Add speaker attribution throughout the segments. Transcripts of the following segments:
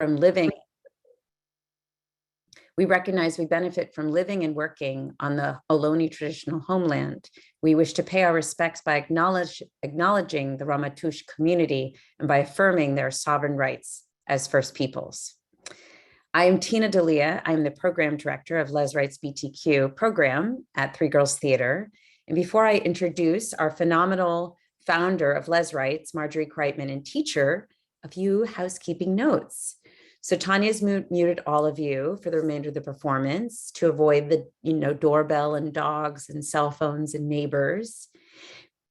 Speaker 1: from living. We recognize we benefit from living and working on the Ohlone traditional homeland. We wish to pay our respects by acknowledging the Ramaytush community and by affirming their sovereign rights as First Peoples. I am Tina D'Elia. I'm the program director of LezWritesBTQ program at Three Girls Theater. And before I introduce our phenomenal founder of LezWrites, Margery Kreitman, and teacher, a few housekeeping notes. So Tanya's muted all of you for the remainder of the performance to avoid the doorbell and dogs and cell phones and neighbors.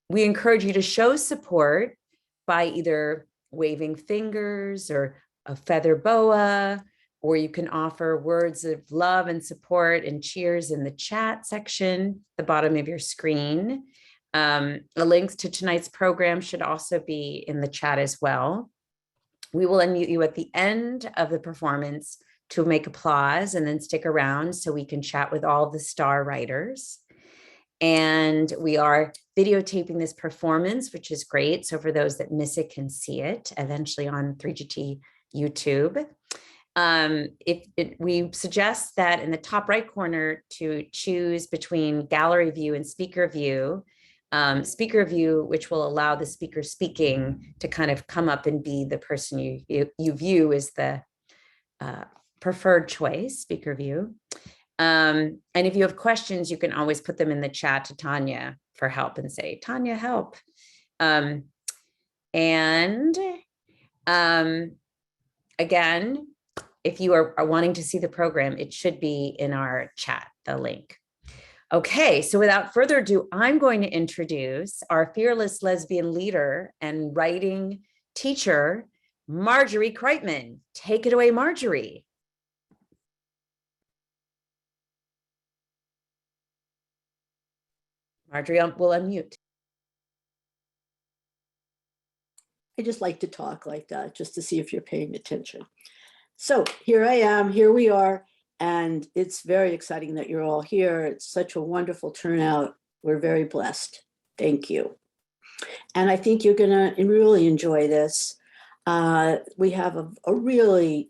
Speaker 1: We encourage you to show support by either waving fingers or a feather boa, or you can offer words of love and support and cheers in the chat section at the bottom of your screen. The links to tonight's program should also be in the chat as well. We will unmute you at the end of the performance to make applause and then stick around so we can chat with all the star writers. And we are videotaping this performance, which is great. So for those that miss it can see it eventually on 3GT YouTube. We suggest that in the top right corner to choose between gallery view and speaker view. Speaker view, which will allow the speaker speaking to kind of come up and be the person you view as the preferred choice, speaker view. And if you have questions, you can always put them in the chat to Tanya for help and say, Tanya, help. Again, if you are wanting to see the program, it should be in our chat, the link. Okay, so without further ado, I'm going to introduce our fearless lesbian leader and writing teacher, Margery Kreitman. Take it away, Margery. Margery will unmute.
Speaker 2: I just like to talk like that, just to see if you're paying attention. So here I am, here we are. And it's very exciting that you're all here. It's such a wonderful turnout. We're very blessed. Thank you. And I think you're going to really enjoy this. We have a really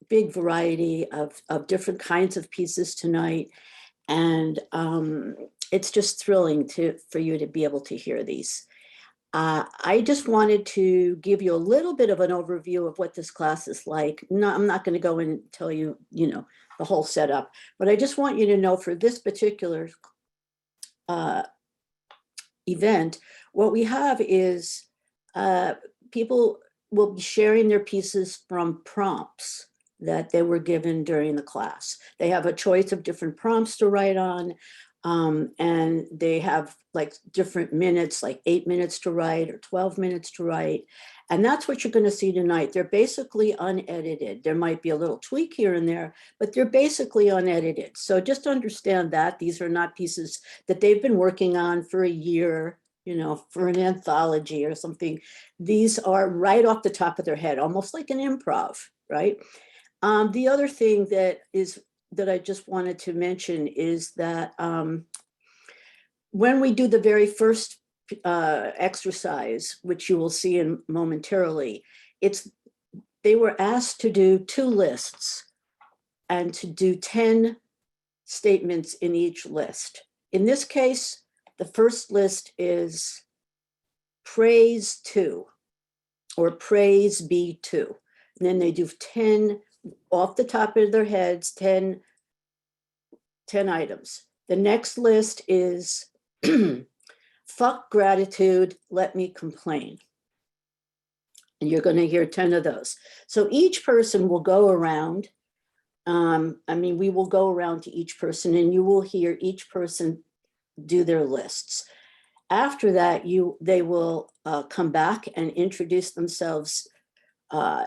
Speaker 2: big variety of different kinds of pieces tonight. And it's just thrilling for you to be able to hear these. I just wanted to give you a little bit of an overview of what this class is like. No, I'm not going to go and tell you, the whole setup, but I just want you to know for this particular event, what we have is people will be sharing their pieces from prompts that they were given during the class. They have a choice of different prompts to write on, and they have like different minutes, like 8 minutes to write or 12 minutes to write. And that's what you're going to see tonight. They're basically unedited. There might be a little tweak here and there, but they're basically unedited. So just understand that these are not pieces that they've been working on for a year, for an anthology or something. These are right off the top of their head, almost like an improv, right? The other thing that I just wanted to mention is that when we do the very first exercise, which you will see in momentarily, they were asked to do 2 lists and to do 10 statements in each list. In this case, the first list is praise to, or praise be to. And then they do 10 off the top of their heads, 10 items. The next list is fuck gratitude, let me complain. And you're going to hear 10 of those. So each person will go around. We will go around to each person and you will hear each person do their lists. After that, they will come back and introduce themselves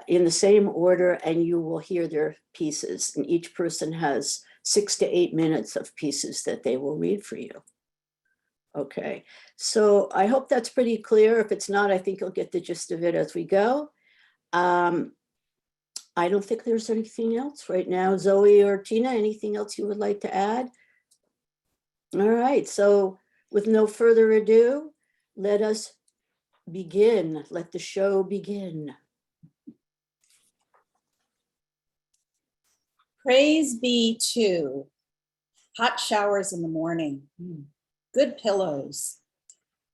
Speaker 2: in the same order, and you will hear their pieces. And each person has 6 to 8 minutes of pieces that they will read for you. Okay, so I hope that's pretty clear. If it's not, I think you'll get the gist of it as we go. I don't think there's anything else right now. Zoe or Tina, anything else you would like to add? All right, so with no further ado, let us begin. Let the show begin.
Speaker 3: Praise be to hot showers in the morning, good pillows,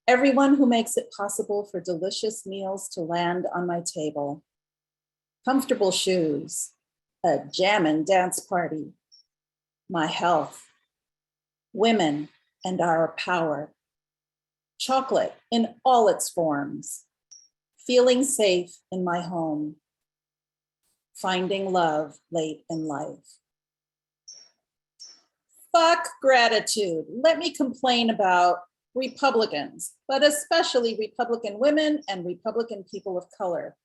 Speaker 3: everyone who makes it possible for delicious meals to land on my table, comfortable shoes, a jam and dance party, my health, women and our power, chocolate in all its forms, feeling safe in my home, finding love late in life. Fuck gratitude. Let me complain about Republicans, but especially Republican women and Republican people of color,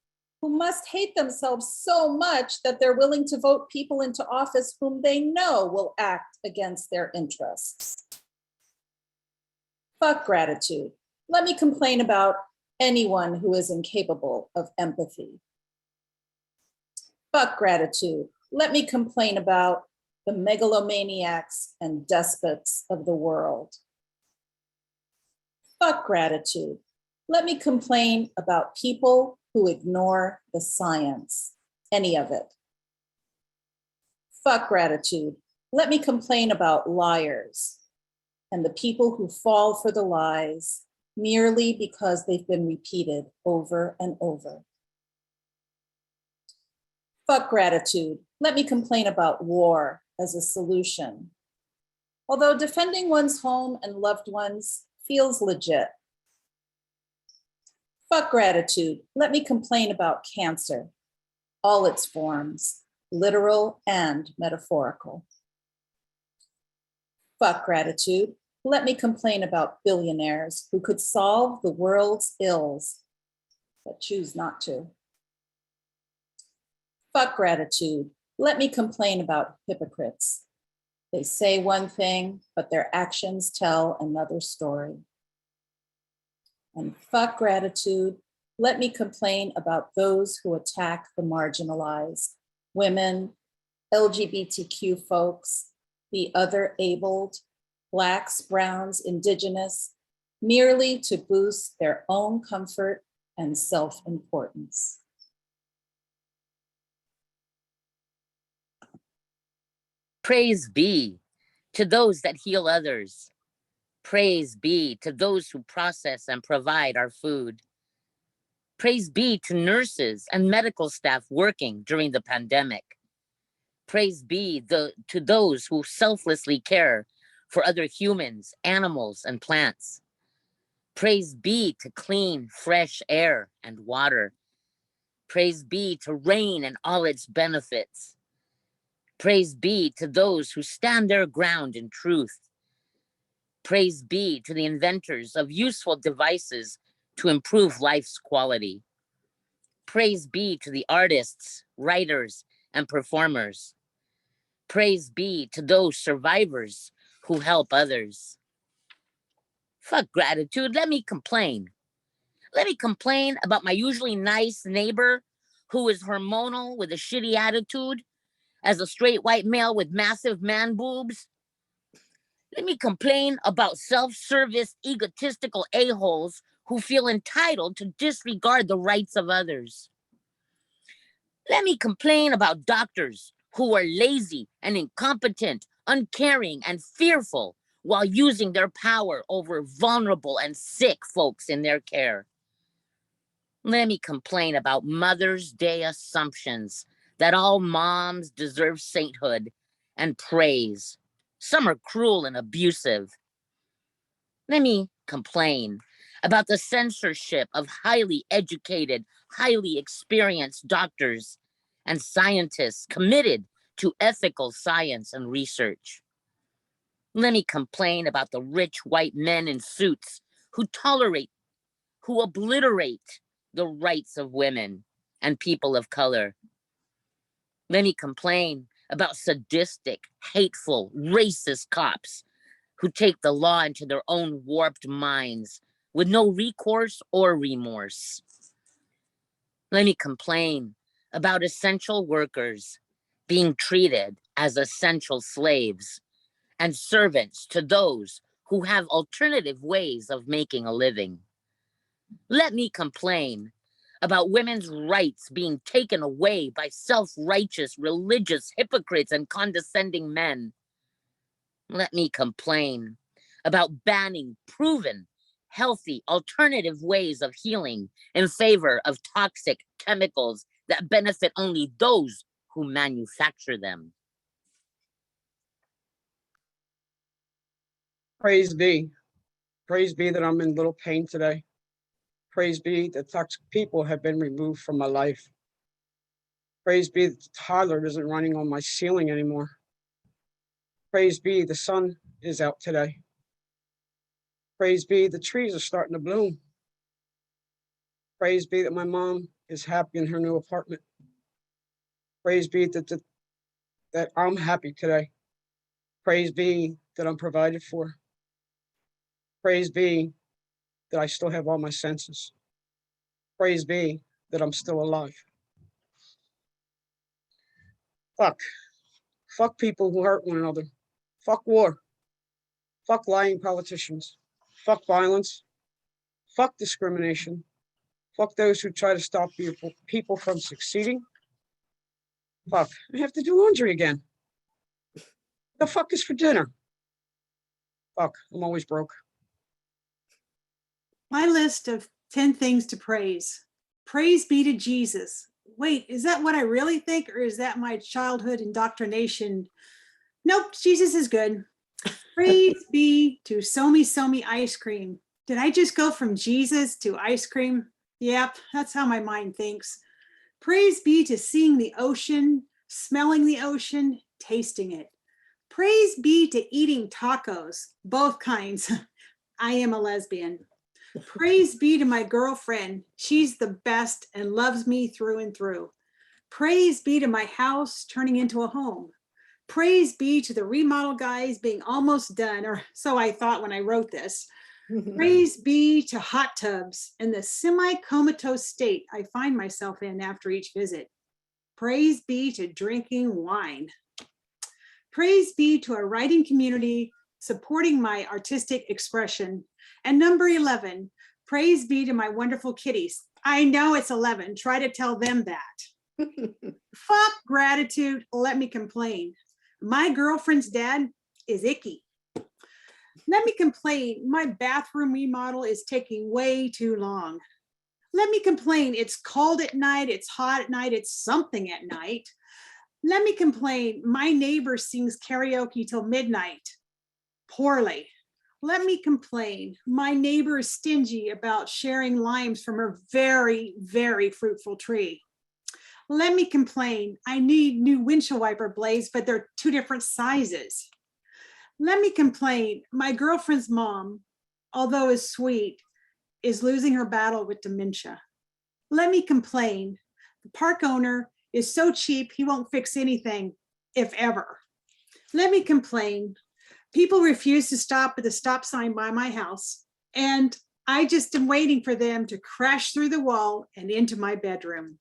Speaker 3: who must hate themselves so much that they're willing to vote people into office whom they know will act against their interests. Fuck gratitude. Let me complain about anyone who is incapable of empathy. Fuck gratitude. Let me complain about the megalomaniacs and despots of the world. Fuck gratitude. Let me complain about people who ignore the science, any of it. Fuck gratitude. Let me complain about liars and the people who fall for the lies merely because they've been repeated over and over. Fuck gratitude. Let me complain about war as a solution. Although defending one's home and loved ones feels legit. Fuck gratitude. Let me complain about cancer, all its forms, literal and metaphorical. Fuck gratitude. Let me complain about billionaires who could solve the world's ills, but choose not to. Fuck gratitude. Let me complain about hypocrites. They say one thing, but their actions tell another story. And fuck gratitude. Let me complain about those who attack the marginalized, women, LGBTQ folks, the other abled, Blacks, Browns, Indigenous, merely to boost their own comfort and self-importance.
Speaker 4: Praise be to those that heal others. Praise be to those who process and provide our food. Praise be to nurses and medical staff working during the pandemic. Praise be to those who selflessly care for other humans, animals, and plants. Praise be to clean, fresh air and water. Praise be to rain and all its benefits. Praise be to those who stand their ground in truth. Praise be to the inventors of useful devices to improve life's quality. Praise be to the artists, writers, and performers. Praise be to those survivors who help others. Fuck gratitude, let me complain. Let me complain about my usually nice neighbor who is hormonal with a shitty attitude as a straight white male with massive man boobs. Let me complain about self-service, egotistical a-holes who feel entitled to disregard the rights of others. Let me complain about doctors who are lazy and incompetent, uncaring and fearful while using their power over vulnerable and sick folks in their care. Let me complain about Mother's Day assumptions that all moms deserve sainthood and praise. Some are cruel and abusive. Let me complain about the censorship of highly educated, highly experienced doctors and scientists committed to ethical science and research. Let me complain about the rich white men in suits who obliterate the rights of women and people of color. Let me complain about sadistic, hateful, racist cops who take the law into their own warped minds with no recourse or remorse. Let me complain about essential workers being treated as essential slaves and servants to those who have alternative ways of making a living. Let me complain about women's rights being taken away by self-righteous, religious hypocrites and condescending men. Let me complain about banning proven, healthy, alternative ways of healing in favor of toxic chemicals that benefit only those who manufacture them.
Speaker 5: Praise be. Praise be that I'm in little pain today. Praise be that toxic people have been removed from my life. Praise be that the toddler isn't running on my ceiling anymore. Praise be the sun is out today. Praise be the trees are starting to bloom. Praise be that my mom is happy in her new apartment. Praise be that I'm happy today. Praise be that I'm provided for. Praise be that I still have all my senses. Praise be that I'm still alive. Fuck people who hurt one another. Fuck war. Fuck lying politicians. Fuck violence. Fuck discrimination. Fuck those who try to stop people from succeeding. Fuck, I have to do laundry again. The fuck is for dinner? Fuck, I'm always broke.
Speaker 6: My list of 10 things to praise. Praise be to Jesus. Wait, is that what I really think, or is that my childhood indoctrination? Nope, Jesus is good. Praise be to Somi ice cream. Did I just go from Jesus to ice cream? Yep, that's how my mind thinks. Praise be to seeing the ocean, smelling the ocean, tasting it. Praise be to eating tacos, both kinds. I am a lesbian. Praise be to my girlfriend. She's the best and loves me through and through. Praise be to my house turning into a home. Praise be to the remodel guys being almost done, or so I thought when I wrote this. Praise be to hot tubs and the semi-comatose state I find myself in after each visit. Praise be to drinking wine. Praise be to a writing community supporting my artistic expression. And number 11, praise be to my wonderful kitties. I know it's 11, try to tell them that. Fuck gratitude, let me complain. My girlfriend's dad is icky. Let me complain, my bathroom remodel is taking way too long. Let me complain, it's cold at night, it's hot at night, it's something at night. Let me complain, my neighbor sings karaoke till midnight, poorly. Let me complain, my neighbor is stingy about sharing limes from her very, very fruitful tree. Let me complain, I need new windshield wiper blades, but they're 2 different sizes. Let me complain, my girlfriend's mom, although is sweet, is losing her battle with dementia. Let me complain, the park owner is so cheap he won't fix anything, if ever. Let me complain, people refuse to stop at the stop sign by my house, and I just am waiting for them to crash through the wall and into my bedroom.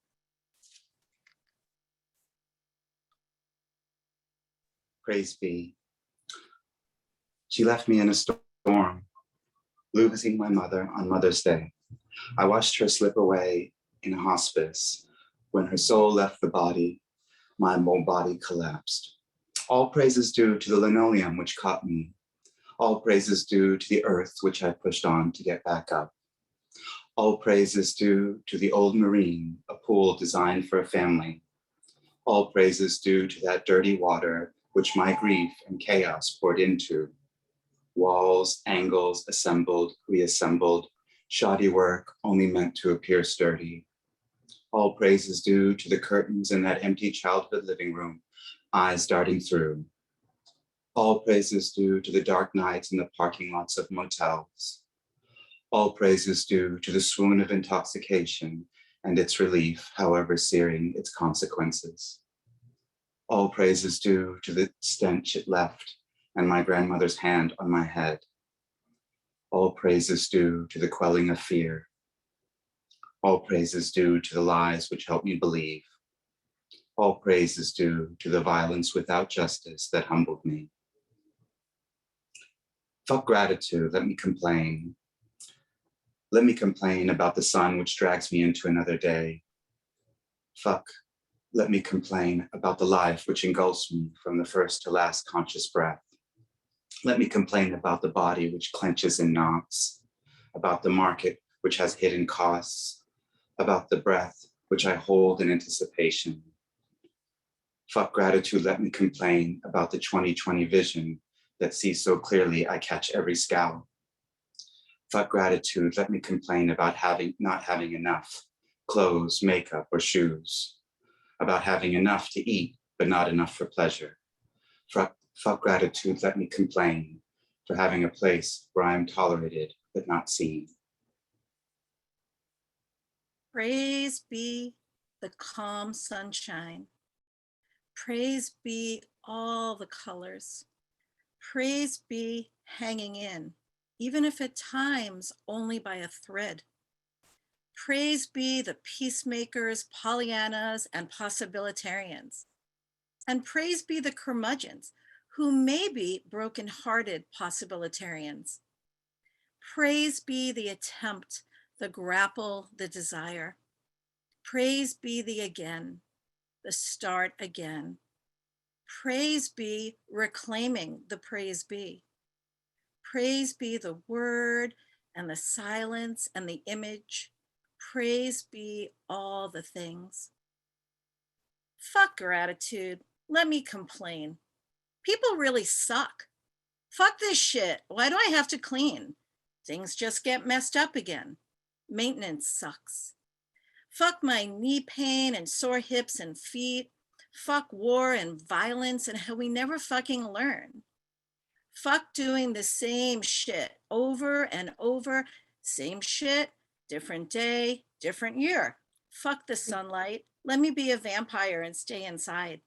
Speaker 7: Praise be. She left me in a storm, losing my mother on Mother's Day. I watched her slip away in a hospice. When her soul left the body, my whole body collapsed. All praises due to the linoleum which caught me. All praises due to the earth which I pushed on to get back up. All praises due to the old marine, a pool designed for a family. All praises due to that dirty water which my grief and chaos poured into. Walls, angles, assembled, reassembled, shoddy work only meant to appear sturdy. All praises due to the curtains in that empty childhood living room, eyes darting through. All praises due to the dark nights in the parking lots of motels. All praises due to the swoon of intoxication and its relief, however searing its consequences. All praises due to the stench it left and my grandmother's hand on my head. All praises due to the quelling of fear. All praises due to the lies which help me believe. All praises due to the violence without justice that humbled me. Fuck gratitude, let me complain. let me complain about the sun which drags me into another day. Fuck, let me complain about the life which engulfs me from the first to last conscious breath. Let me complain about the body which clenches in knots, about the market which has hidden costs, about the breath which I hold in anticipation. Fuck gratitude, let me complain about the 2020 vision that sees so clearly I catch every scowl. Fuck gratitude, let me complain about not having enough clothes, makeup, or shoes, about having enough to eat, but not enough for pleasure. Fuck gratitude, let me complain for having a place where I am tolerated, but not seen.
Speaker 3: Praise be the calm sunshine. Praise be all the colors. Praise be hanging in, even if at times only by a thread. Praise be the peacemakers, Pollyannas, and possibilitarians. And praise be the curmudgeons, who may be broken-hearted possibilitarians. Praise be the attempt, the grapple, the desire. Praise be the again, the start again. Praise be reclaiming the praise be. Praise be the word and the silence and the image. Praise be all the things. Fuck gratitude, let me complain. People really suck. Fuck this shit, why do I have to clean? Things just get messed up again. Maintenance sucks. Fuck my knee pain and sore hips and feet. Fuck war and violence and how we never fucking learn. Fuck doing the same shit over and over. Same shit, different day, different year. Fuck the sunlight. Let me be a vampire and stay inside.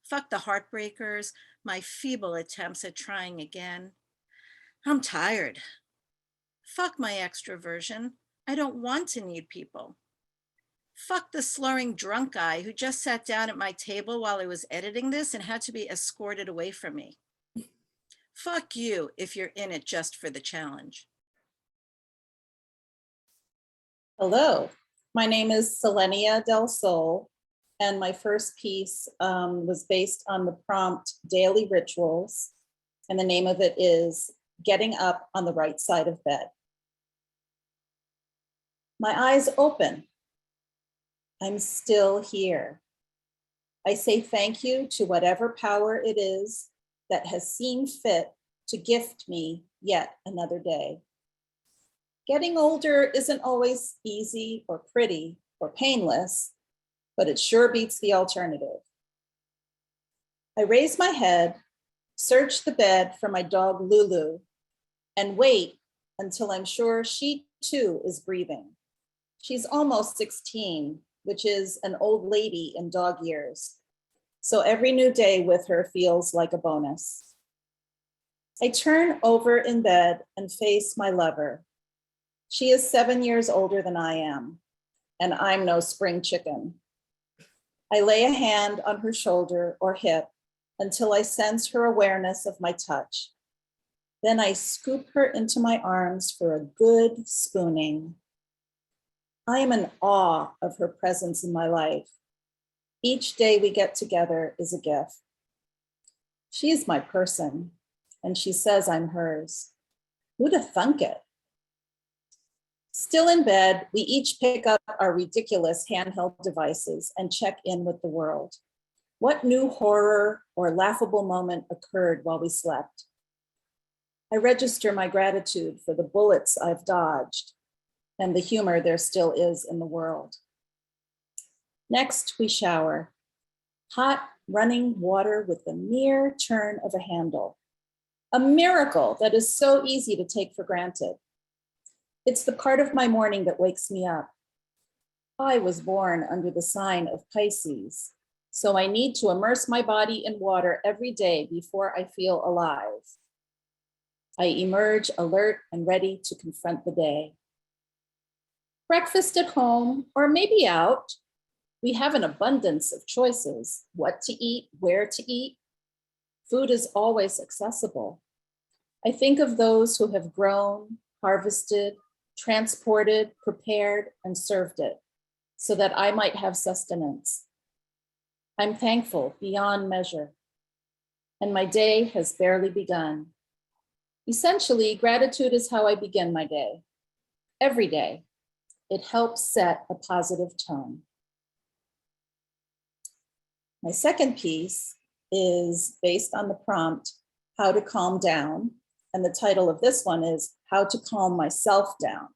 Speaker 3: Fuck the heartbreakers, my feeble attempts at trying again. I'm tired. Fuck my extroversion. I don't want to need people. Fuck the slurring drunk guy who just sat down at my table while I was editing this and had to be escorted away from me. Fuck you if you're in it just for the challenge. Hello, my name is Selenia Del Sol, and my first piece was based on the prompt Daily Rituals, and the name of it is Getting Up on the Right Side of Bed. My eyes open. I'm still here. I say thank you to whatever power it is that has seen fit to gift me yet another day. Getting older isn't always easy or pretty or painless, but it sure beats the alternative. I raise my head, search the bed for my dog Lulu, and wait until I'm sure she too is breathing. She's almost 16, which is an old lady in dog years. So every new day with her feels like a bonus. I turn over in bed and face my lover. She is 7 years older than I am, and I'm no spring chicken. I lay a hand on her shoulder or hip until I sense her awareness of my touch. Then I scoop her into my arms for a good spooning. I am in awe of her presence in my life. Each day we get together is a gift. She is my person, and she says I'm hers. Who'd have thunk it? Still in bed, we each pick up our ridiculous handheld devices and check in with the world. What new horror or laughable moment occurred while we slept? I register my gratitude for the bullets I've dodged and the humor there still is in the world. Next, we shower. Hot, running water with the mere turn of a handle. A miracle that is so easy to take for granted. It's the part of my morning that wakes me up. I was born under the sign of Pisces, so I need to immerse my body in water every day before I feel alive. I emerge alert and ready to confront the day. Breakfast at home, or maybe out. We have an abundance of choices, what to eat, where to eat. Food is always accessible. I think of those who have grown, harvested, transported, prepared, and served it so that I might have sustenance. I'm thankful beyond measure, and my day has barely begun. Essentially, gratitude is how I begin my day. Every day, it helps set a positive tone. My second piece is based on the prompt, How to Calm Down. And the title of this one is How to Calm Myself Down.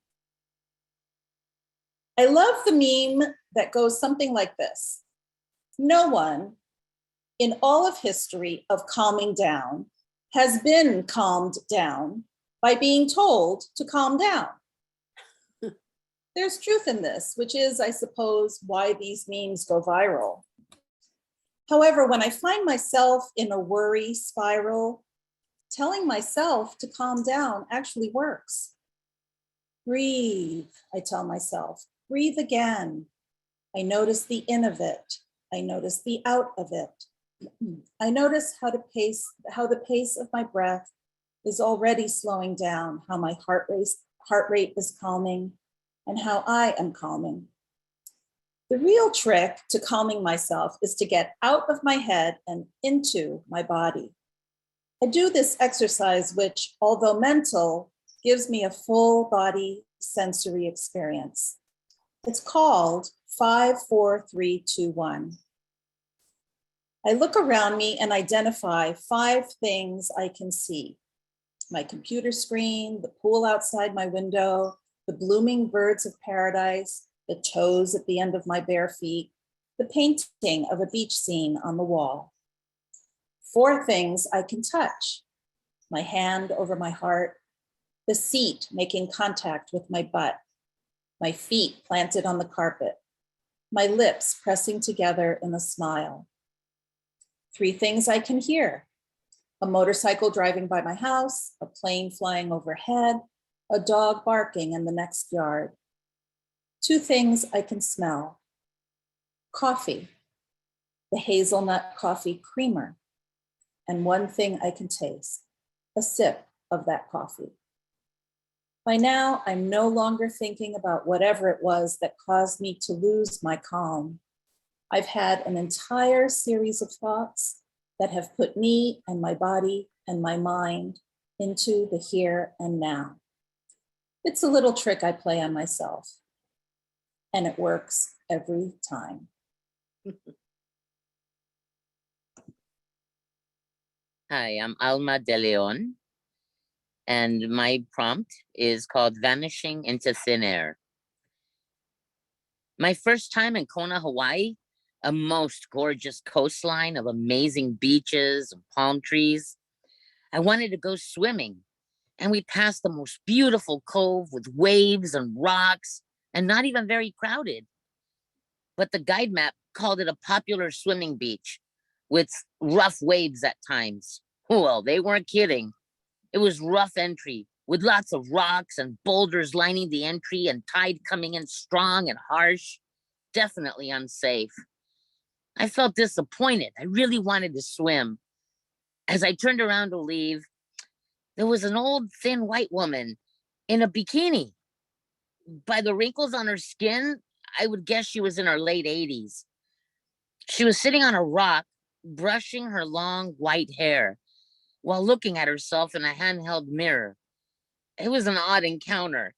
Speaker 3: I love the meme that goes something like this. No one in all of history of calming down has been calmed down by being told to calm down. There's truth in this, which is, I suppose, why these memes go viral. However, when I find myself in a worry spiral, telling myself to calm down actually works. Breathe, I tell myself, breathe again. I notice the in of it. I notice the out of it. I notice how the pace of my breath is already slowing down, how my heart rate is calming, and how I am calming. The real trick to calming myself is to get out of my head and into my body. I do this exercise, which, although mental, gives me a full body sensory experience. It's called 5, 4, 3, 2, 1. I look around me and identify 5 things I can see. My computer screen, the pool outside my window, the blooming birds of paradise, the toes at the end of my bare feet, the painting of a beach scene on the wall. 4 things I can touch: my hand over my heart, the seat making contact with my butt, my feet planted on the carpet, my lips pressing together in a smile. 3 things I can hear: a motorcycle driving by my house, a plane flying overhead, a dog barking in the next yard. 2 things I can smell: coffee, the hazelnut coffee creamer, and 1 thing I can taste: a sip of that coffee. By now, I'm no longer thinking about whatever it was that caused me to lose my calm. I've had an entire series of thoughts that have put me and my body and my mind into the here and now. It's a little trick I play on myself, and it works every time.
Speaker 4: Hi, I'm Alma De Leon, and my prompt is called Vanishing into Thin Air. My first time in Kona, Hawaii, a most gorgeous coastline of amazing beaches and palm trees. I wanted to go swimming, and we passed the most beautiful cove with waves and rocks and not even very crowded. But the guide map called it a popular swimming beach with rough waves at times. Well, they weren't kidding. It was rough entry with lots of rocks and boulders lining the entry and tide coming in strong and harsh. Definitely unsafe. I felt disappointed. I really wanted to swim. As I turned around to leave, there was an old, thin white woman in a bikini. By the wrinkles on her skin, I would guess she was in her late 80s. She was sitting on a rock, brushing her long white hair while looking at herself in a handheld mirror. It was an odd encounter.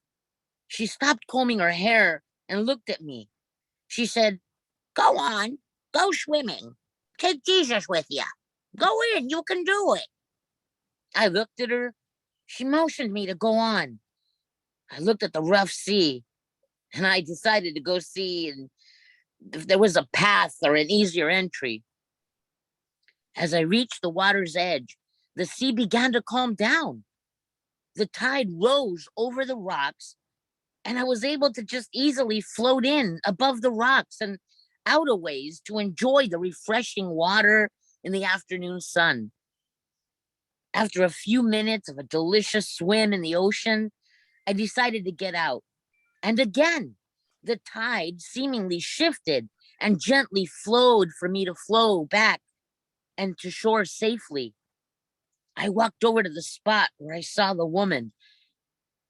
Speaker 4: She stopped combing her hair and looked at me. She said, "Go on, go swimming. Take Jesus with you. Go in, you can do it." I looked at her. She motioned me to go on. I looked at the rough sea, and I decided to go see if there was a path or an easier entry. As I reached the water's edge, the sea began to calm down. The tide rose over the rocks, and I was able to just easily float in above the rocks and out a ways to enjoy the refreshing water in the afternoon sun. After a few minutes of a delicious swim in the ocean, I decided to get out. And again, the tide seemingly shifted and gently flowed for me to flow back and to shore safely. I walked over to the spot where I saw the woman,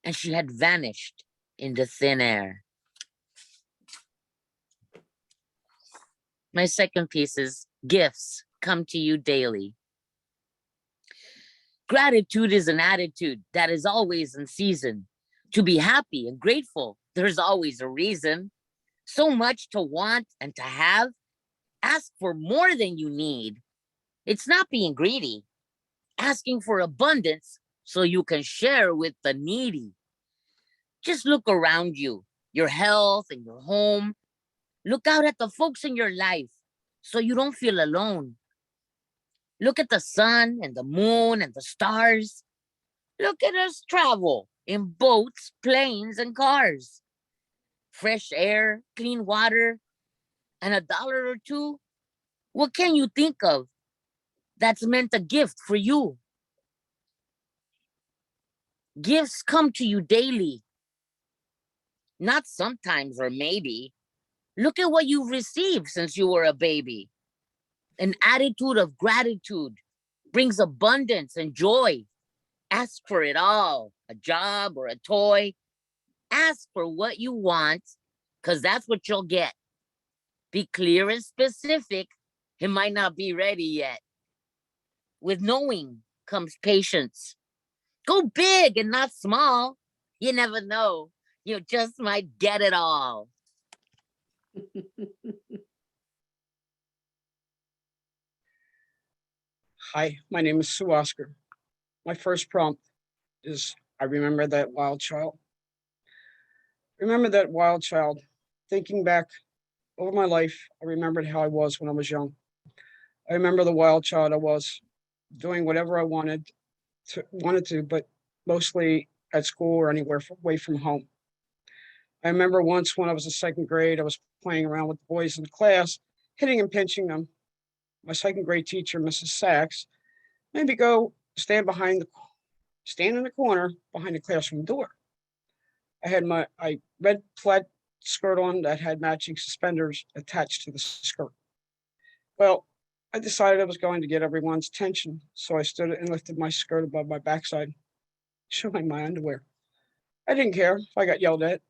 Speaker 4: and she had vanished into thin air. My second piece is gifts come to you daily. Gratitude is an attitude that is always in season. To be happy and grateful, there's always a reason. So much to want and to have. Ask for more than you need. It's not being greedy. Asking for abundance so you can share with the needy. Just look around you, your health and your home. Look out at the folks in your life so you don't feel alone. Look at the sun and the moon and the stars. Look at us travel in boats, planes, and cars. Fresh air, clean water, and $1 or two. What can you think of that's meant a gift for you? Gifts come to you daily. Not sometimes or maybe. Look at what you've received since you were a baby. An attitude of gratitude brings abundance and joy. Ask for it all, a job or a toy. Ask for what you want, because that's what you'll get. Be clear and specific. It might not be ready yet. With knowing comes patience. Go big and not small. You never know. You just might get it all.
Speaker 5: Hi, my name is Sue Oscar. My first prompt is, I remember that wild child. Remember that wild child. Thinking back over my life, I remembered how I was when I was young. I remember the wild child I was, doing whatever I wanted to, but mostly at school or anywhere away from home. I remember once when I was in second grade, I was playing around with the boys in the class, hitting and pinching them. My second grade teacher, Mrs. Sachs, made me go stand in the corner behind the classroom door. I had my red plaid skirt on that had matching suspenders attached to the skirt. Well, I decided I was going to get everyone's attention, so I stood and lifted my skirt above my backside, showing my underwear. I didn't care if I got yelled at.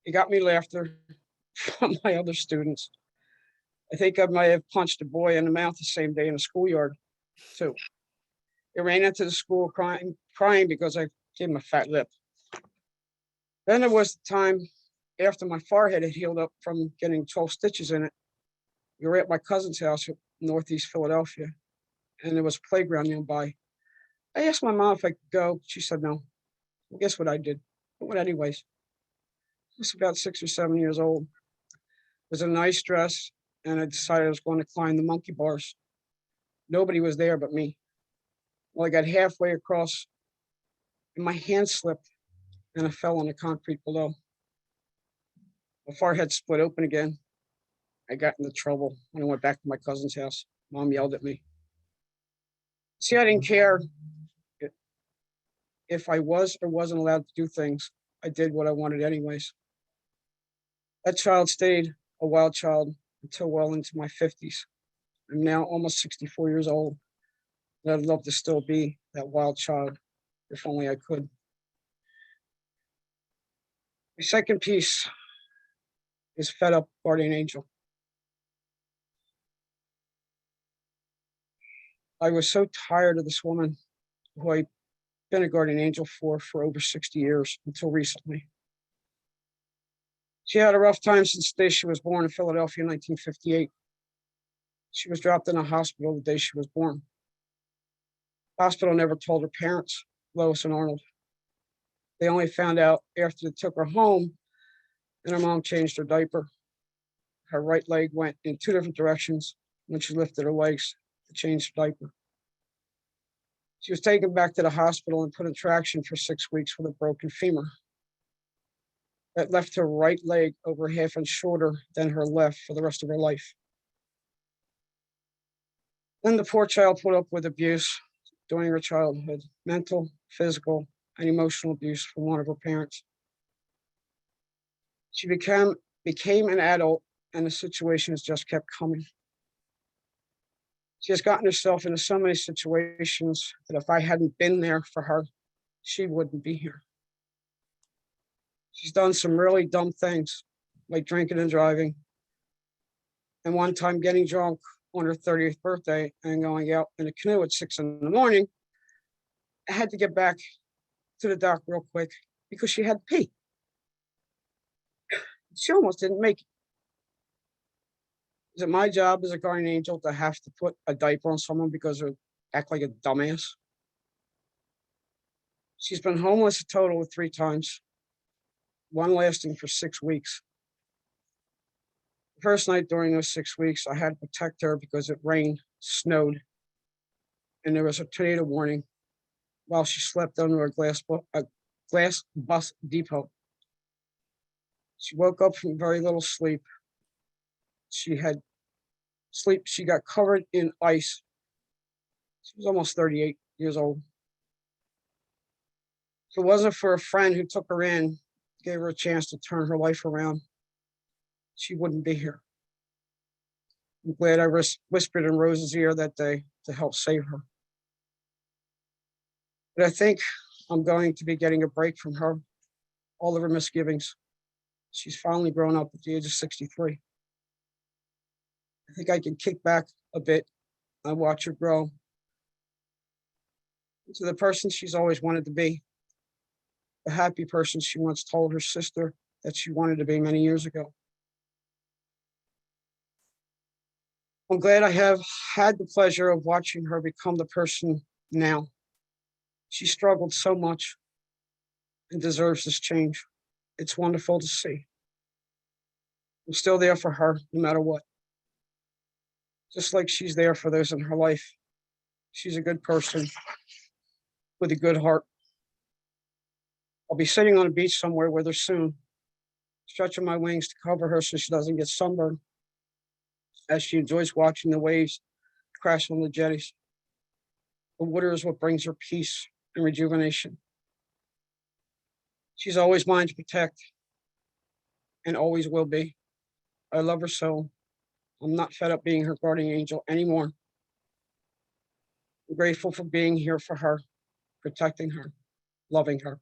Speaker 5: It got me laughter from my other students. I think I might have punched a boy in the mouth the same day in the schoolyard, too. He ran into the school crying because I gave him a fat lip. Then there was the time after my forehead had healed up from getting 12 stitches in it. We were at my cousin's house in Northeast Philadelphia, and there was a playground nearby. I asked my mom if I could go. She said no. Well, guess what I did? I went anyways. I was about 6 or 7 years old. It was a nice dress, and I decided I was going to climb the monkey bars. Nobody was there but me. Well, I got halfway across, and my hand slipped, and I fell on the concrete below. My forehead split open again. I got into trouble when I went back to my cousin's house. Mom yelled at me. See, I didn't care if I was or wasn't allowed to do things. I did what I wanted anyways. That child stayed a wild child until well into my 50s. I'm now almost 64 years old, and I'd love to still be that wild child if only I could. My second piece is Fed Up Guardian Angel. I was so tired of this woman who I'd been a guardian angel for over 60 years until recently. She had a rough time since the day she was born in Philadelphia in 1958. She was dropped in a hospital the day she was born. The hospital never told her parents, Lois and Arnold. They only found out after they took her home and her mom changed her diaper. Her right leg went in 2 different directions when she lifted her legs to change her diaper. She was taken back to the hospital and put in traction for 6 weeks with a broken femur. That left her right leg over a half inch shorter than her left for the rest of her life. Then the poor child put up with abuse during her childhood, mental, physical, and emotional abuse from one of her parents. She became an adult, and the situation has just kept coming. She has gotten herself into so many situations that if I hadn't been there for her, she wouldn't be here. She's done some really dumb things, like drinking and driving. And one time getting drunk on her 30th birthday and going out in a canoe at 6 in the morning. I had to get back to the dock real quick because she had to pee. She almost didn't make it. Is it my job as a guardian angel to have to put a diaper on someone because they act like a dumbass? She's been homeless a total of 3 times, one lasting for 6 weeks. The first night during those 6 weeks, I had to protect her because it rained, snowed, and there was a tornado warning while she slept under a glass bus depot. She woke up from very little sleep. She got covered in ice. She was almost 38 years old. If it wasn't for a friend who took her in, gave her a chance to turn her life around, she wouldn't be here. I'm glad I whispered in Rose's ear that day to help save her. But I think I'm going to be getting a break from her, all of her misgivings. She's finally grown up at the age of 63. I think I can kick back a bit and watch her grow into the person she's always wanted to be, the happy person she once told her sister that she wanted to be many years ago. I'm glad I have had the pleasure of watching her become the person now. She struggled so much and deserves this change. It's wonderful to see. I'm still there for her, no matter what. Just like she's there for those in her life. She's a good person with a good heart. I'll be sitting on a beach somewhere with her soon, stretching my wings to cover her so she doesn't get sunburned, as she enjoys watching the waves crash on the jetties. The water is what brings her peace and rejuvenation. She's always mine to protect and always will be. I love her so. I'm not fed up being her guardian angel anymore. I'm grateful for being here for her, protecting her, loving her.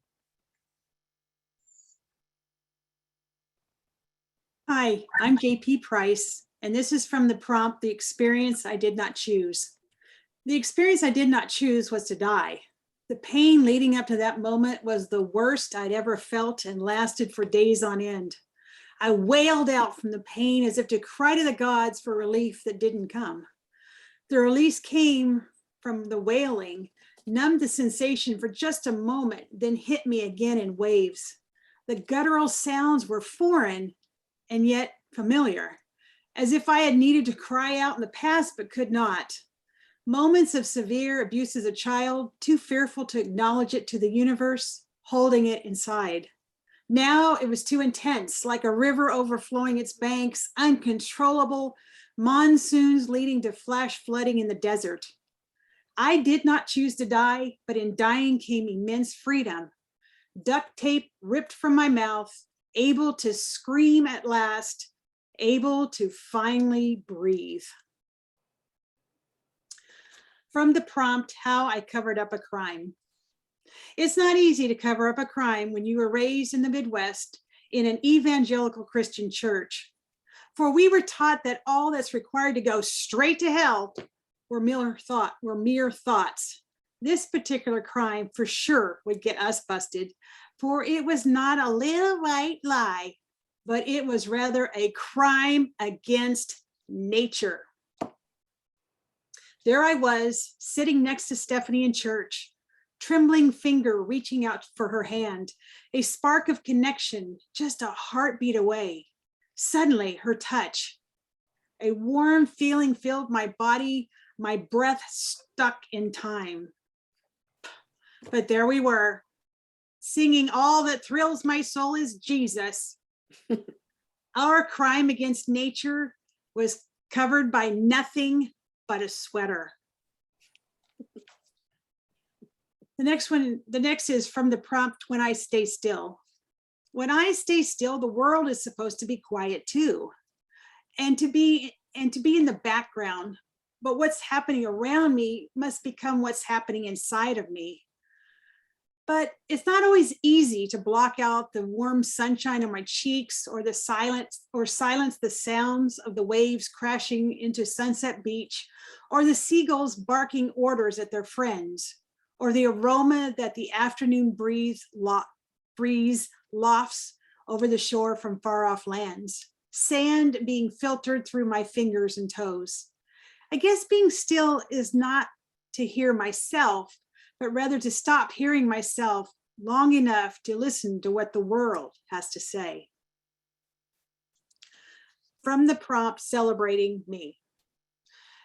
Speaker 6: Hi, I'm JP Price, and this is from the prompt, The Experience I Did Not Choose. The experience I did not choose was to die. The pain leading up to that moment was the worst I'd ever felt and lasted for days on end. I wailed out from the pain as if to cry to the gods for relief that didn't come. The release came from the wailing, numbed the sensation for just a moment, then hit me again in waves. The guttural sounds were foreign and yet familiar, as if I had needed to cry out in the past but could not. Moments of severe abuse as a child, too fearful to acknowledge it to the universe, holding it inside. Now it was too intense, like a river overflowing its banks, uncontrollable, monsoons leading to flash flooding in the desert. I did not choose to die, but in dying came immense freedom. Duct tape ripped from my mouth, able to scream at last, able to finally breathe. From the prompt, How I Covered Up a Crime. It's not easy to cover up a crime when you were raised in the Midwest in an evangelical Christian church. For we were taught that all that's required to go straight to hell were mere thoughts. This particular crime for sure would get us busted, for it was not a little white lie, but it was rather a crime against nature. There I was, sitting next to Stephanie in church, trembling finger reaching out for her hand, a spark of connection, just a heartbeat away. Suddenly, her touch. A warm feeling filled my body, my breath stuck in time. But there we were, singing All That Thrills My Soul Is Jesus. Our crime against nature was covered by nothing but a sweater. The next is from the prompt, When I Stay Still. When I stay still, the world is supposed to be quiet too, and to be in the background. But what's happening around me must become what's happening inside of me. But it's not always easy to block out the warm sunshine on my cheeks or silence the sounds of the waves crashing into Sunset Beach, or the seagulls barking orders at their friends, or the aroma that the afternoon breeze lofts over the shore from far off lands, sand being filtered through my fingers and toes. I guess being still is not to hear myself, but rather to stop hearing myself long enough to listen to what the world has to say. From the prompt, celebrating me.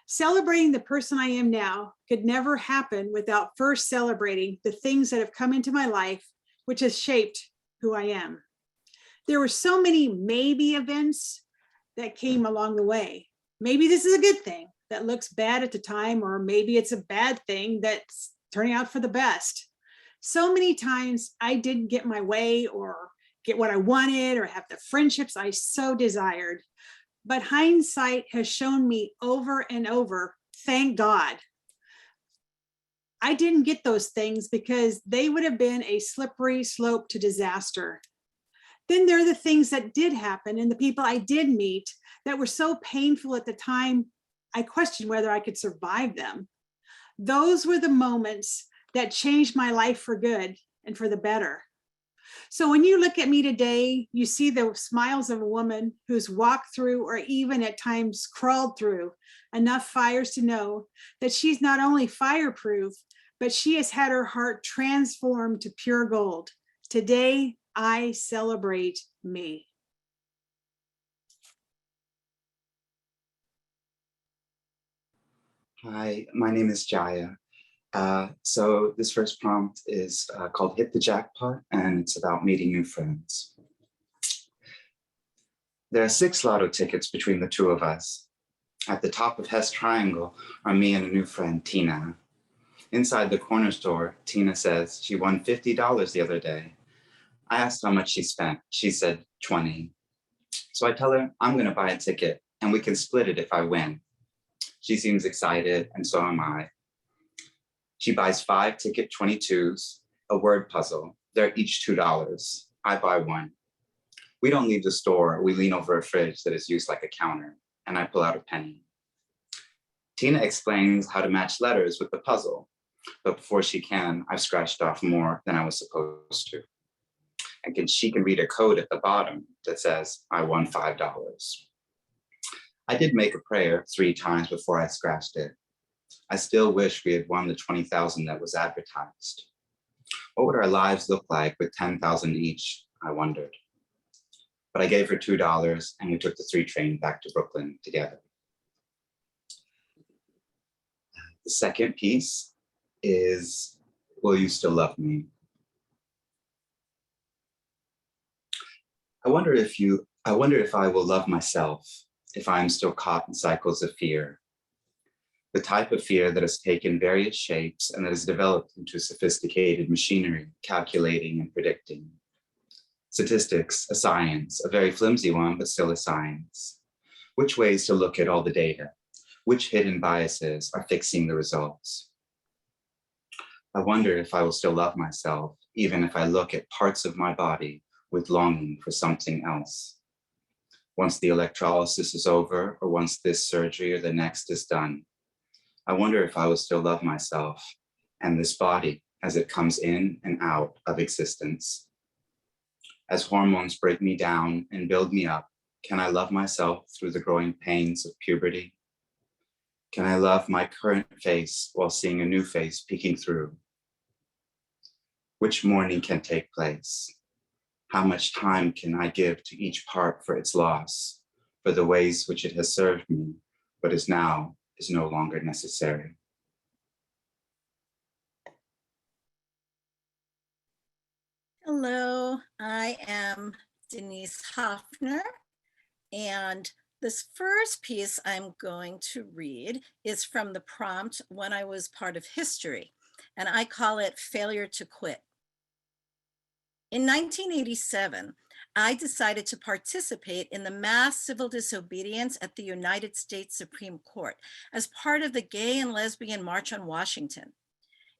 Speaker 6: Celebrating the person I am now could never happen without first celebrating the things that have come into my life, which has shaped who I am. There were so many maybe events that came along the way. Maybe this is a good thing that looks bad at the time, or maybe it's a bad thing that's turning out for the best. So many times I didn't get my way or get what I wanted or have the friendships I so desired. But hindsight has shown me over and over, thank God, I didn't get those things because they would have been a slippery slope to disaster. Then there are the things that did happen and the people I did meet that were so painful at the time, I questioned whether I could survive them. Those were the moments that changed my life for good and for the better. So when you look at me today, you see the smiles of a woman who's walked through, or even at times crawled through, enough fires to know that she's not only fireproof, but she has had her heart transformed to pure gold. Today, I celebrate me.
Speaker 7: Hi, my name is Jaya. So this first prompt is called Hit the Jackpot, and it's about meeting new friends. There are 6 lotto tickets between the two of us. At the top of Hess Triangle are me and a new friend, Tina. Inside the corner store, Tina says she won $50 the other day. I asked how much she spent. She said 20. So I tell her I'm gonna buy a ticket and we can split it if I win. She seems excited, and so am I. She buys 5 ticket 22s, a word puzzle. They're each $2. I buy 1. We don't leave the store. We lean over a fridge that is used like a counter, and I pull out a penny. Tina explains how to match letters with the puzzle, but before she can, I've scratched off more than I was supposed to. And she can read a code at the bottom that says, I won $5. I did make a prayer 3 times before I scratched it. I still wish we had won the 20,000 that was advertised. What would our lives look like with 10,000 each, I wondered. But I gave her $2 and we took the 3 train back to Brooklyn together. The second piece is, will you still love me? I wonder if I will love myself if I am still caught in cycles of fear. The type of fear that has taken various shapes and that has developed into sophisticated machinery, calculating and predicting. Statistics, a science, a very flimsy one, but still a science. Which ways to look at all the data? Which hidden biases are fixing the results? I wonder if I will still love myself, even if I look at parts of my body with longing for something else. Once the electrolysis is over, or once this surgery or the next is done, I wonder if I will still love myself and this body as it comes in and out of existence. As hormones break me down and build me up, can I love myself through the growing pains of puberty? Can I love my current face while seeing a new face peeking through? Which mourning can take place? How much time can I give to each part for its loss, for the ways which it has served me, but is no longer necessary?
Speaker 8: Hello, I am Denise Hoffner, and this first piece I'm going to read is from the prompt when I was part of history, and I call it Failure to Quit. In 1987, I decided to participate in the mass civil disobedience at the United States Supreme Court as part of the Gay and Lesbian March on Washington.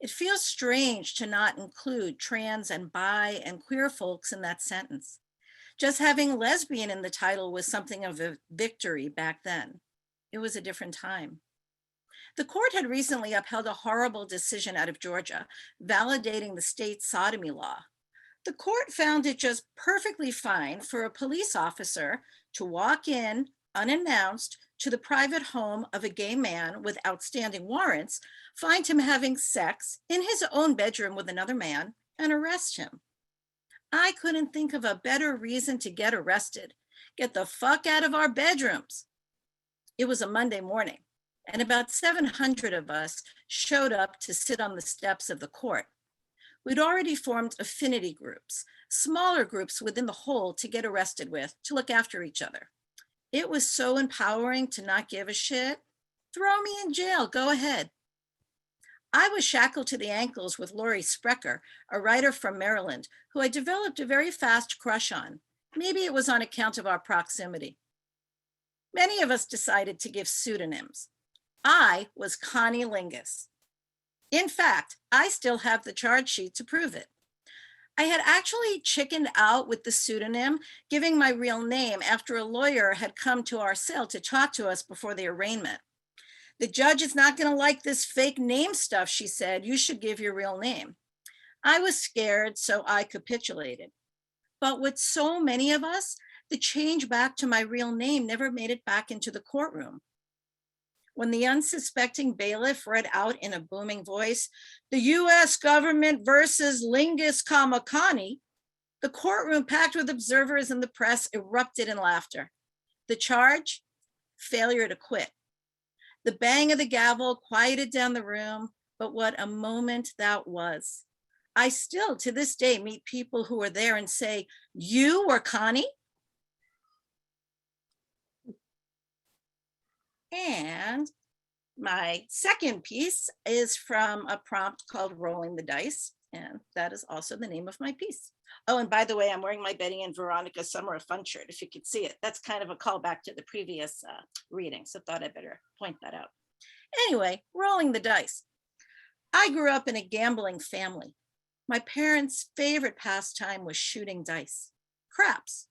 Speaker 8: It feels strange to not include trans and bi and queer folks in that sentence. Just having lesbian in the title was something of a victory back then. It was a different time. The court had recently upheld a horrible decision out of Georgia, validating the state's sodomy law. The court found it just perfectly fine for a police officer to walk in unannounced to the private home of a gay man with outstanding warrants, find him having sex in his own bedroom with another man, and arrest him. I couldn't think of a better reason to get arrested. Get the fuck out of our bedrooms. It was a Monday morning, and about 700 of us showed up to sit on the steps of the court. We'd already formed affinity groups, smaller groups within the whole to get arrested with, to look after each other. It was so empowering to not give a shit. Throw me in jail, go ahead. I was shackled to the ankles with Lori Sprecher, a writer from Maryland, who I developed a very fast crush on. Maybe it was on account of our proximity. Many of us decided to give pseudonyms. I was Connie Lingus. In fact, I still have the charge sheet to prove it. I had actually chickened out with the pseudonym, giving my real name after a lawyer had come to our cell to talk to us before the arraignment. The judge is not going to like this fake name stuff, she said. You should give your real name. I was scared, so I capitulated. But with so many of us, the change back to my real name never made it back into the courtroom. When the unsuspecting bailiff read out in a booming voice, "The US government versus Lingus, Connie," the courtroom packed with observers and the press erupted in laughter. The charge? Failure to quit. The bang of the gavel quieted down the room, but what a moment that was. I still, to this day, meet people who are there and say, "You were Connie?" And my second piece is from a prompt called Rolling the Dice, and that is also the name of my piece. Oh, and by the way, I'm wearing my Betty and Veronica Summer of Fun shirt, if you could see it. That's kind of a callback to the previous reading, so thought I'd better point that out. Anyway, rolling the dice. I grew up in a gambling family. My parents' favorite pastime was shooting dice, craps.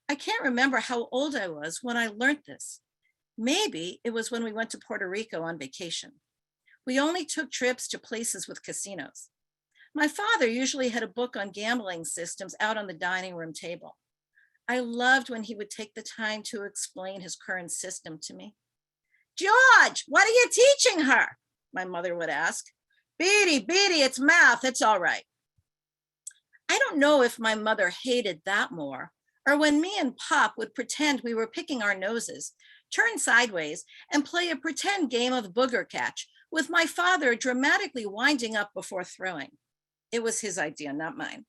Speaker 8: I can't remember how old I was when I learned this. Maybe it was when we went to Puerto Rico on vacation. We only took trips to places with casinos. My father usually had a book on gambling systems out on the dining room table. I loved when he would take the time to explain his current system to me. "George, what are you teaching her?" my mother would ask. Beady, it's math, it's all right." I don't know if my mother hated that more, or when me and Pop would pretend we were picking our noses, turn sideways, and play a pretend game of booger catch, with my father dramatically winding up before throwing. It was his idea, not mine.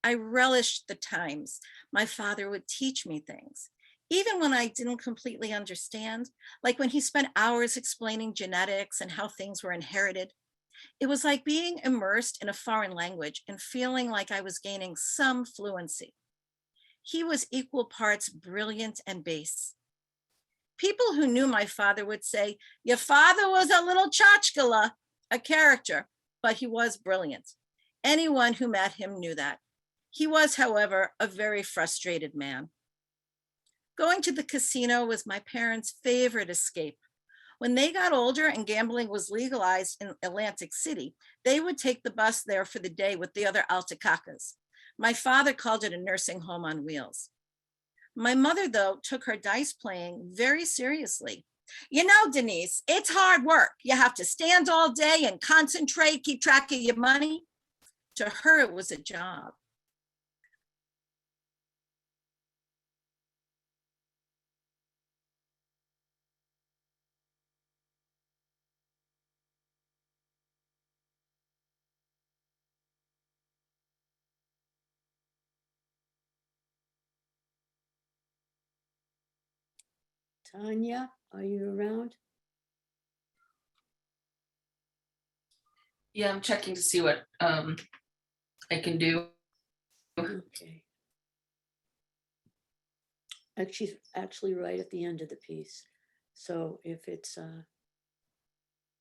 Speaker 8: I relished the times my father would teach me things, even when I didn't completely understand, like when he spent hours explaining genetics and how things were inherited. It was like being immersed in a foreign language and feeling like I was gaining some fluency. He was equal parts brilliant and base. People who knew my father would say, "Your father was a little tchotchkala," a character, but he was brilliant. Anyone who met him knew that. He was, however, a very frustrated man. Going to the casino was my parents' favorite escape. When they got older and gambling was legalized in Atlantic City, they would take the bus there for the day with the other Altacacas. My father called it a nursing home on wheels. My mother, though, took her dice playing very seriously. "You know, Denise, it's hard work. You have to stand all day and concentrate, keep track of your money." To her, it was a job.
Speaker 2: Tanya, are you around?
Speaker 9: Yeah, I'm checking to see what I can do.
Speaker 2: Okay. She's actually right at the end of the piece. So if it's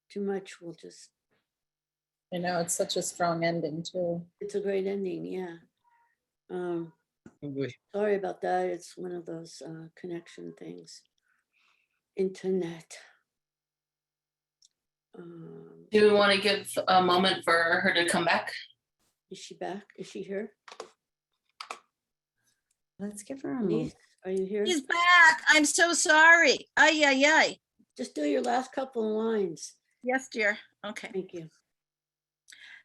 Speaker 2: too much, we'll just
Speaker 3: I know, it's such a strong ending too.
Speaker 2: It's a great ending, yeah.
Speaker 5: Oh, boy.
Speaker 2: Sorry about that. It's one of those connection things. Internet.
Speaker 9: Do we want to give a moment for her to come back?
Speaker 2: Is she back? Is she here?
Speaker 1: Let's give her a
Speaker 2: Denise,
Speaker 1: moment.
Speaker 2: are you here?
Speaker 8: He's back. I'm so sorry. Ay, ay, ay.
Speaker 2: Just do your last couple of lines.
Speaker 8: Yes, dear. Okay.
Speaker 2: Thank you.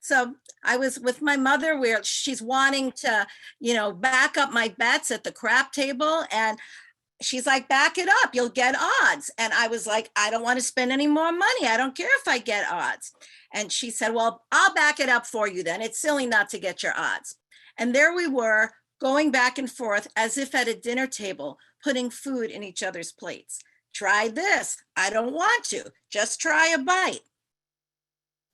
Speaker 8: So I was with my mother where she's wanting to, back up my bets at the crap table. And she's like, back it up, you'll get odds. And I was like, I don't want to spend any more money. I don't care if I get odds. And she said, well, I'll back it up for you then. It's silly not to get your odds. And there we were going back and forth as if at a dinner table, putting food in each other's plates. Try this. I don't want to. Just try a bite.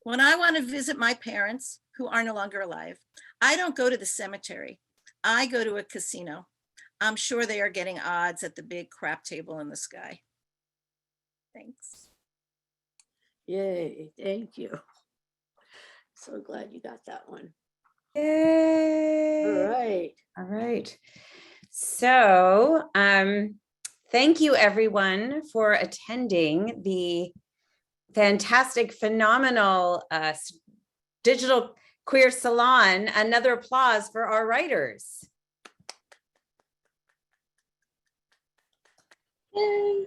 Speaker 8: When I want to visit my parents, who are no longer alive, I don't go to the cemetery. I go to a casino. I'm sure they are getting odds at the big crap table in the sky. Thanks.
Speaker 2: Yay, thank you. So glad you got that one.
Speaker 1: Yay.
Speaker 2: All right.
Speaker 1: All right. So thank you everyone for attending the fantastic, phenomenal digital queer salon. Another applause for our writers.
Speaker 3: Yay.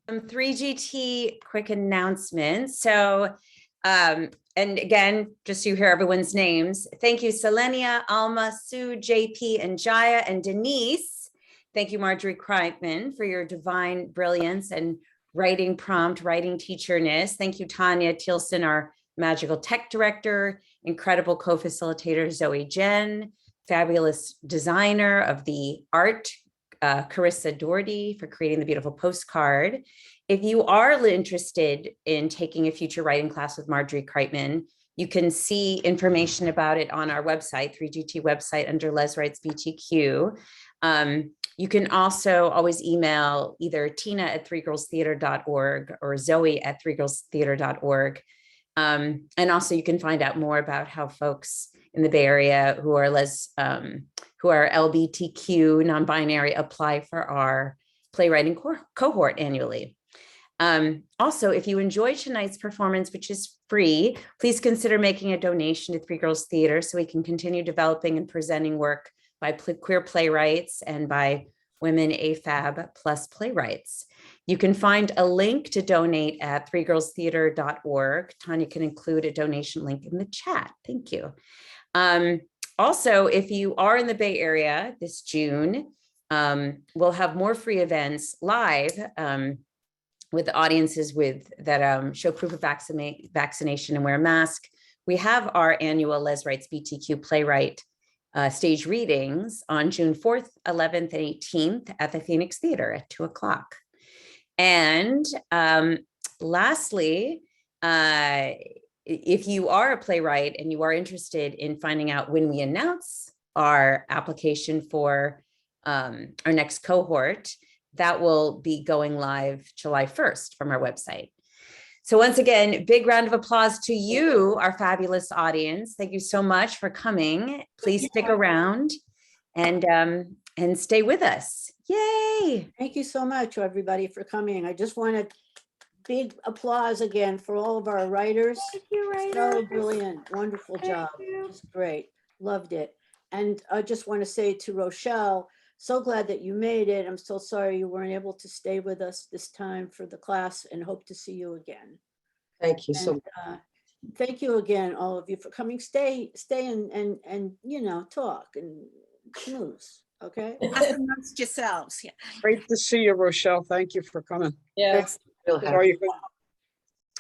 Speaker 1: Some 3GT quick announcements. So, and again, just so you hear everyone's names. Thank you, Selenia, Alma, Sue, JP, and Jaya, and Denise. Thank you, Margery Kreitman, for your divine brilliance and writing prompt, writing teacherness. Thank you, Tanya Thielsen, our magical tech director, incredible co-facilitator, Zoe Jen, fabulous designer of the art, Carissa Doherty, for creating the beautiful postcard. If you are interested in taking a future writing class with Margery Kreitman, you can see information about it on our website, 3GT website under LezWritesBTQ. You can also always email either Tina at 3girlstheater.org or Zoe at 3girlstheater.org. And also you can find out more about how folks in the Bay Area who are LBTQ non-binary apply for our playwriting cohort annually. Also, if you enjoyed tonight's performance, which is free, please consider making a donation to 3 Girls Theater so we can continue developing and presenting work by queer playwrights and by women AFAB plus playwrights. You can find a link to donate at 3girlstheater.org. Tanya can include a donation link in the chat. Thank you. Also, if you are in the Bay Area this June, we'll have more free events live with audiences that show proof of vaccination and wear a mask. We have our annual LezWritesBTQ playwright stage readings on June 4th, 11th, and 18th at the Phoenix Theater at 2 o'clock. And lastly, if you are a playwright and you are interested in finding out when we announce our application for our next cohort, that will be going live July 1st from our website. So once again, big round of applause to you, our fabulous audience. Thank you so much for coming. Please stick around and stay with us. Yay.
Speaker 2: Thank you so much, everybody, for coming. I just wanted big applause again for all of our writers.
Speaker 1: Thank you, writers.
Speaker 2: So brilliant, wonderful job. Just great, loved it. And I just want to say to Rochelle, so glad that you made it. I'm so sorry you weren't able to stay with us this time for the class, and hope to see you again.
Speaker 5: Thank you so much.
Speaker 2: And, thank you again, all of you, for coming. Stay and talk and schmooze. Okay.
Speaker 8: Amongst yourselves. Yeah.
Speaker 5: Great to see you, Rochelle. Thank you for coming.
Speaker 3: Yes.
Speaker 5: Sorry you couldn't